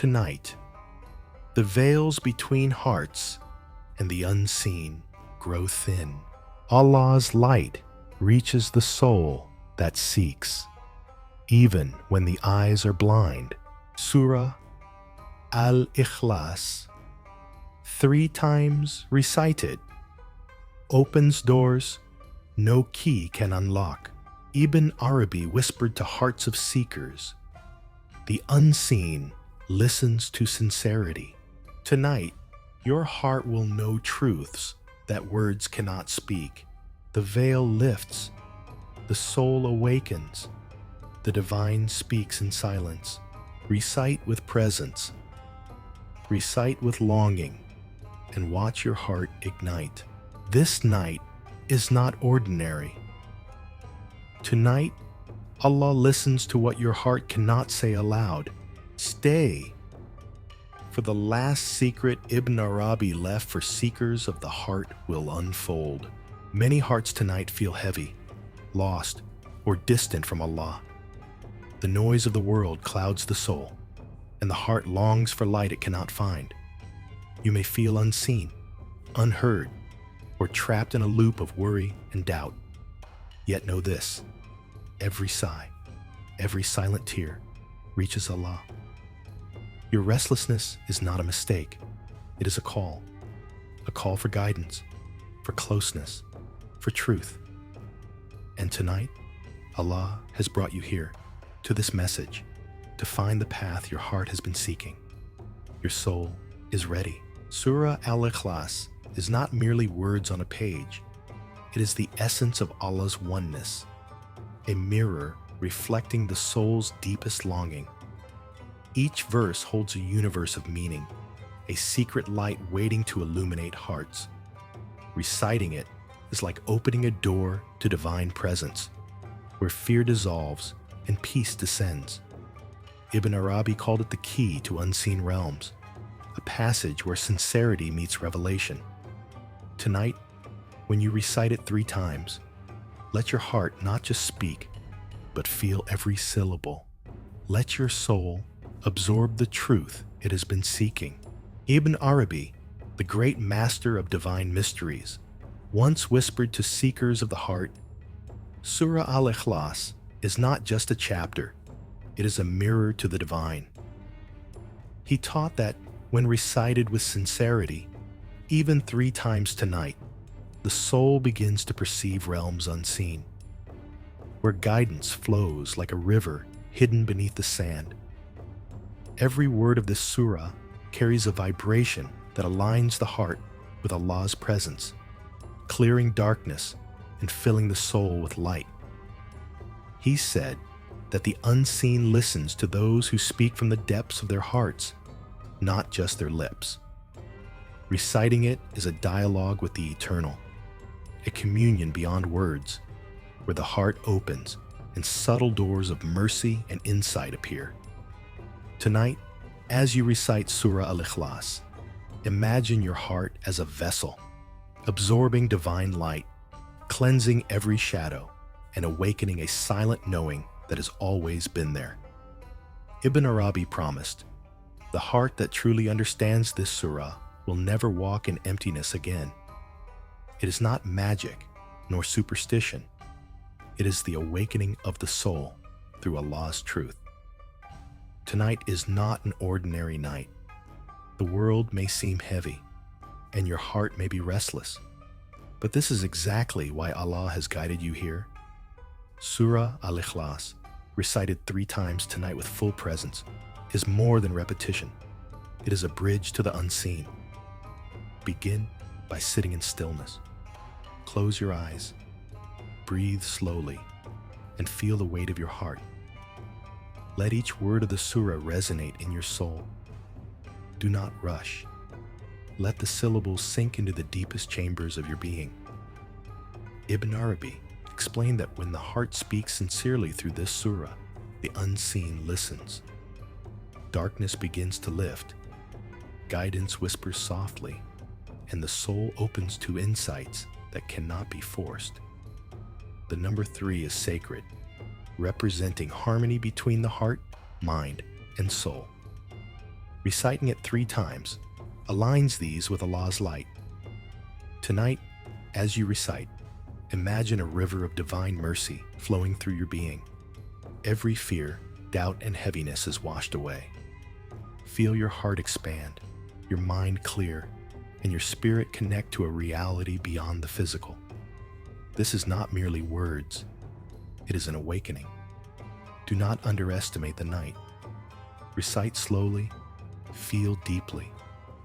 Tonight, the veils between hearts and the unseen grow thin. Allah's light reaches the soul that seeks, even when the eyes are blind. Surah Al-Ikhlas, 3 times recited, opens doors no key can unlock. Ibn Arabi whispered to hearts of seekers, "The unseen listens to sincerity." Tonight, your heart will know truths that words cannot speak. The veil lifts, the soul awakens, the divine speaks in silence. Recite with presence, recite with longing, and watch your heart ignite. This night is not ordinary. Tonight, Allah listens to what your heart cannot say aloud. Stay, for the last secret Ibn Arabi left for seekers of the heart will unfold. Many hearts tonight feel heavy, lost, or distant from Allah. The noise of the world clouds the soul, and the heart longs for light it cannot find. You may feel unseen, unheard, or trapped in a loop of worry and doubt. Yet know this: every sigh, every silent tear reaches Allah. Your restlessness is not a mistake. It is a call for guidance, for closeness, for truth. And tonight, Allah has brought you here to this message to find the path your heart has been seeking. Your soul is ready. Surah Al-Ikhlas is not merely words on a page. It is the essence of Allah's oneness, a mirror reflecting the soul's deepest longing. Each verse holds a universe of meaning, a secret light waiting to illuminate hearts. Reciting it is like opening a door to divine presence, where fear dissolves and peace descends. Ibn Arabi called it the key to unseen realms, a passage where sincerity meets revelation. Tonight, when you recite it 3 times, let your heart not just speak, but feel every syllable. Let your soul absorb the truth it has been seeking. Ibn Arabi, the great master of divine mysteries, once whispered to seekers of the heart, Surah Al-Ikhlas is not just a chapter, it is a mirror to the divine. He taught that when recited with sincerity, even 3 times tonight, the soul begins to perceive realms unseen, where guidance flows like a river hidden beneath the sand. Every word of this surah carries a vibration that aligns the heart with Allah's presence, clearing darkness and filling the soul with light. He said that the unseen listens to those who speak from the depths of their hearts, not just their lips. Reciting it is a dialogue with the eternal, a communion beyond words, where the heart opens and subtle doors of mercy and insight appear. Tonight, as you recite Surah Al-Ikhlas, imagine your heart as a vessel, absorbing divine light, cleansing every shadow, and awakening a silent knowing that has always been there. Ibn Arabi promised, "The heart that truly understands this surah will never walk in emptiness again." It is not magic nor superstition. It is the awakening of the soul through Allah's truth. Tonight is not an ordinary night. The world may seem heavy, and your heart may be restless. But this is exactly why Allah has guided you here. Surah Al-Ikhlas, recited 3 times tonight with full presence, is more than repetition. It is a bridge to the unseen. Begin by sitting in stillness. Close your eyes, breathe slowly, and feel the weight of your heart. Let each word of the surah resonate in your soul. Do not rush. Let the syllables sink into the deepest chambers of your being. Ibn Arabi explained that when the heart speaks sincerely through this surah, the unseen listens. Darkness begins to lift, guidance whispers softly, and the soul opens to insights that cannot be forced. The number 3 is sacred, representing harmony between the heart, mind, and soul. Reciting it 3 times aligns these with Allah's light. Tonight, as you recite, imagine a river of divine mercy flowing through your being. Every fear, doubt, and heaviness is washed away. Feel your heart expand, your mind clear, and your spirit connect to a reality beyond the physical. This is not merely words, it is an awakening. Do not underestimate the night. Recite slowly, feel deeply,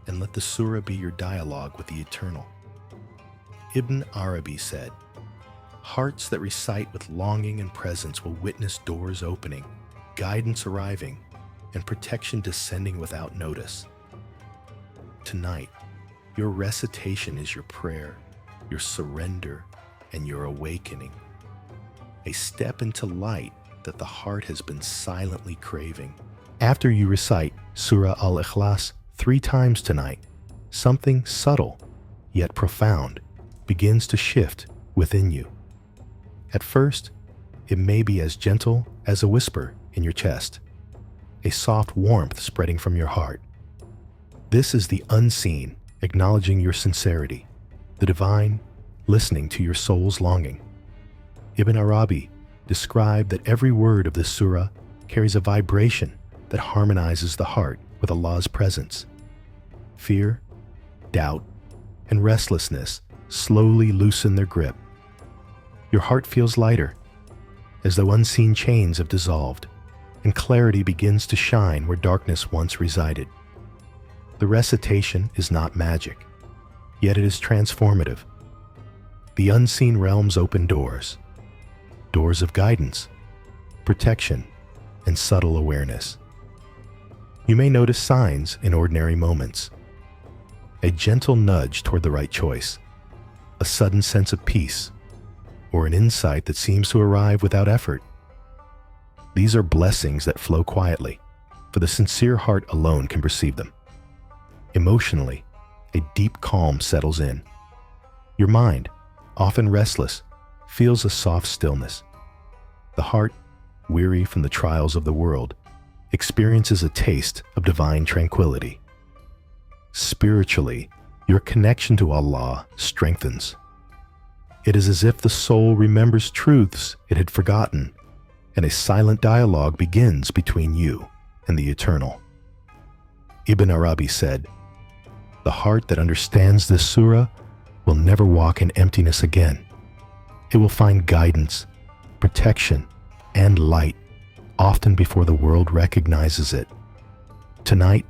and let the surah be your dialogue with the eternal. Ibn Arabi said, "Hearts that recite with longing and presence will witness doors opening, guidance arriving, and protection descending without notice." Tonight, your recitation is your prayer, your surrender, and your awakening. A step into light that the heart has been silently craving. After you recite Surah Al-Ikhlas 3 times tonight, something subtle yet profound begins to shift within you. At first, it may be as gentle as a whisper in your chest, a soft warmth spreading from your heart. This is the unseen acknowledging your sincerity, the divine listening to your soul's longing. Ibn Arabi described that every word of this surah carries a vibration that harmonizes the heart with Allah's presence. Fear, doubt, and restlessness slowly loosen their grip. Your heart feels lighter, as though unseen chains have dissolved, and clarity begins to shine where darkness once resided. The recitation is not magic, yet it is transformative. The unseen realms open doors of guidance, protection, and subtle awareness. You may notice signs in ordinary moments: a gentle nudge toward the right choice, a sudden sense of peace, or an insight that seems to arrive without effort. These are blessings that flow quietly, for the sincere heart alone can perceive them. Emotionally, a deep calm settles in. Your mind, often restless, feels a soft stillness. The heart, weary from the trials of the world, experiences a taste of divine tranquility. Spiritually, your connection to Allah strengthens. It is as if the soul remembers truths it had forgotten, and a silent dialogue begins between you and the eternal. Ibn Arabi said, "The heart that understands this surah will never walk in emptiness again. It will find guidance, protection, and light, often before the world recognizes it." Tonight,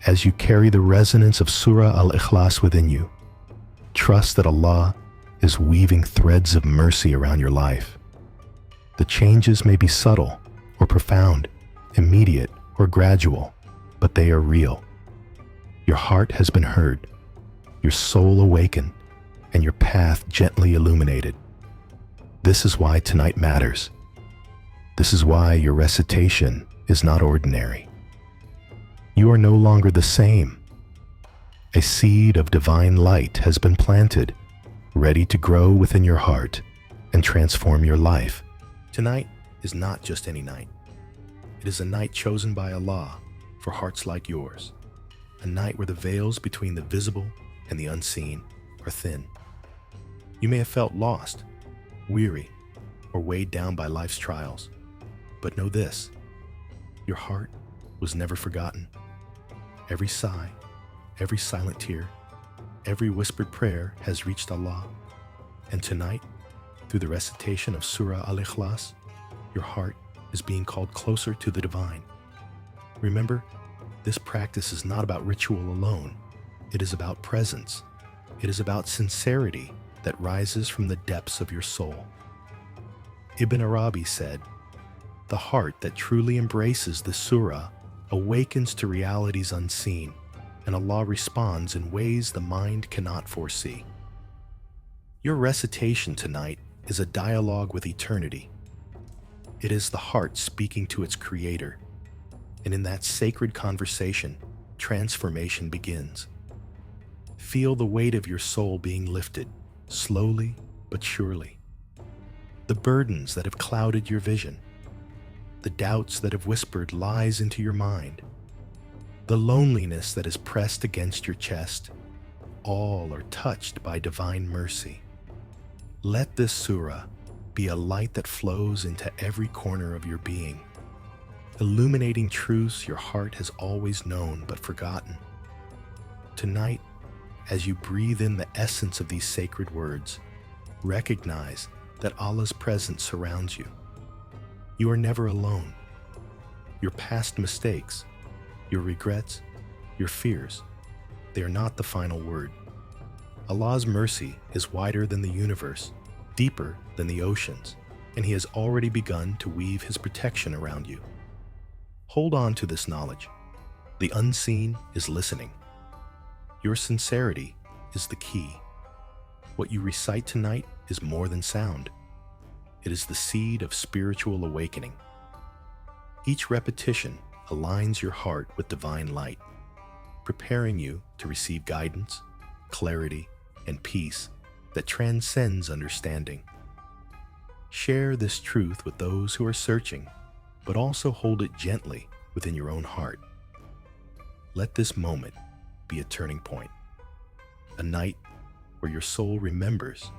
as you carry the resonance of Surah Al-Ikhlas within you, trust that Allah is weaving threads of mercy around your life. The changes may be subtle or profound, immediate or gradual, but they are real. Your heart has been heard, your soul awakened, and your path gently illuminated. This is why tonight matters. This is why your recitation is not ordinary. You are no longer the same. A seed of divine light has been planted, ready to grow within your heart and transform your life. Tonight is not just any night. It is a night chosen by Allah for hearts like yours. A night where the veils between the visible and the unseen are thin. You may have felt lost, weary, or weighed down by life's trials. But know this: your heart was never forgotten. Every sigh, every silent tear, every whispered prayer has reached Allah. And tonight, through the recitation of Surah Al-Ikhlas, your heart is being called closer to the divine. Remember, this practice is not about ritual alone. It is about presence. It is about sincerity that rises from the depths of your soul. Ibn Arabi said, "The heart that truly embraces the surah awakens to realities unseen, and Allah responds in ways the mind cannot foresee." Your recitation tonight is a dialogue with eternity. It is the heart speaking to its creator, and in that sacred conversation, transformation begins. Feel the weight of your soul being lifted, slowly but surely. The burdens that have clouded your vision, the doubts that have whispered lies into your mind, the loneliness that is pressed against your chest, all are touched by divine mercy. Let this surah be a light that flows into every corner of your being, illuminating truths your heart has always known but forgotten. Tonight, as you breathe in the essence of these sacred words, recognize that Allah's presence surrounds you. You are never alone. Your past mistakes, your regrets, your fears, they are not the final word. Allah's mercy is wider than the universe, deeper than the oceans, and He has already begun to weave His protection around you. Hold on to this knowledge. The unseen is listening. Your sincerity is the key. What you recite tonight is more than sound. It is the seed of spiritual awakening. Each repetition aligns your heart with divine light, preparing you to receive guidance, clarity, and peace that transcends understanding. Share this truth with those who are searching, but also hold it gently within your own heart. Let this moment be a turning point, a night where your soul remembers,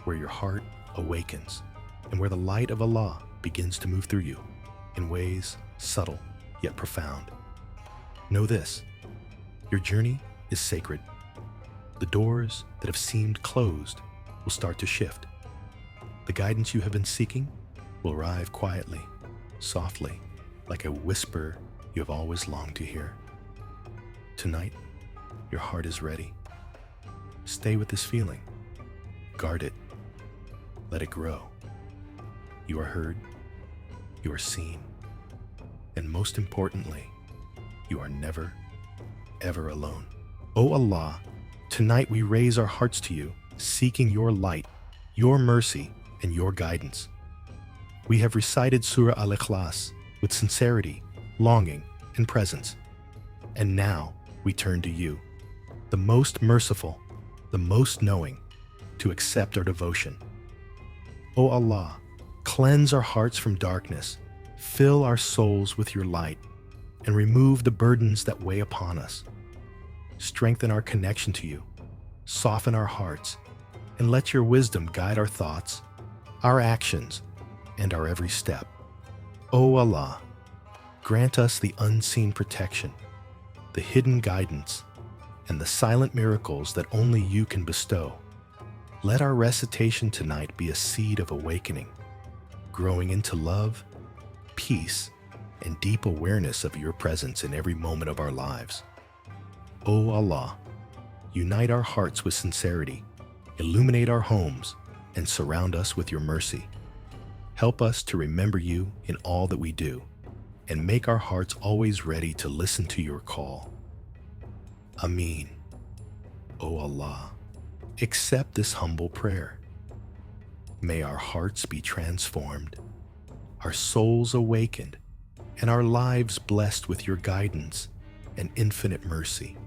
where your heart awakens, and where the light of Allah begins to move through you in ways subtle yet profound. Know this: your journey is sacred. The doors that have seemed closed will start to shift. The guidance you have been seeking will arrive quietly, softly, like a whisper you have always longed to hear. Tonight, your heart is ready. Stay with this feeling. Guard it. Let it grow. You are heard. You are seen. And most importantly, you are never, ever alone. O Allah, tonight we raise our hearts to you, seeking your light, your mercy, and your guidance. We have recited Surah Al-Ikhlas with sincerity, longing, and presence. And now we turn to you, the most merciful, the most knowing, to accept our devotion. O Allah, cleanse our hearts from darkness, fill our souls with your light, and remove the burdens that weigh upon us. Strengthen our connection to you, soften our hearts, and let your wisdom guide our thoughts, our actions, and our every step. O Allah, grant us the unseen protection, the hidden guidance, and the silent miracles that only you can bestow. Let our recitation tonight be a seed of awakening, growing into love, peace, and deep awareness of your presence in every moment of our lives. O Allah, unite our hearts with sincerity, illuminate our homes, and surround us with your mercy. Help us to remember you in all that we do, and make our hearts always ready to listen to your call. Ameen. O Allah, accept this humble prayer. May our hearts be transformed, our souls awakened, and our lives blessed with your guidance and infinite mercy.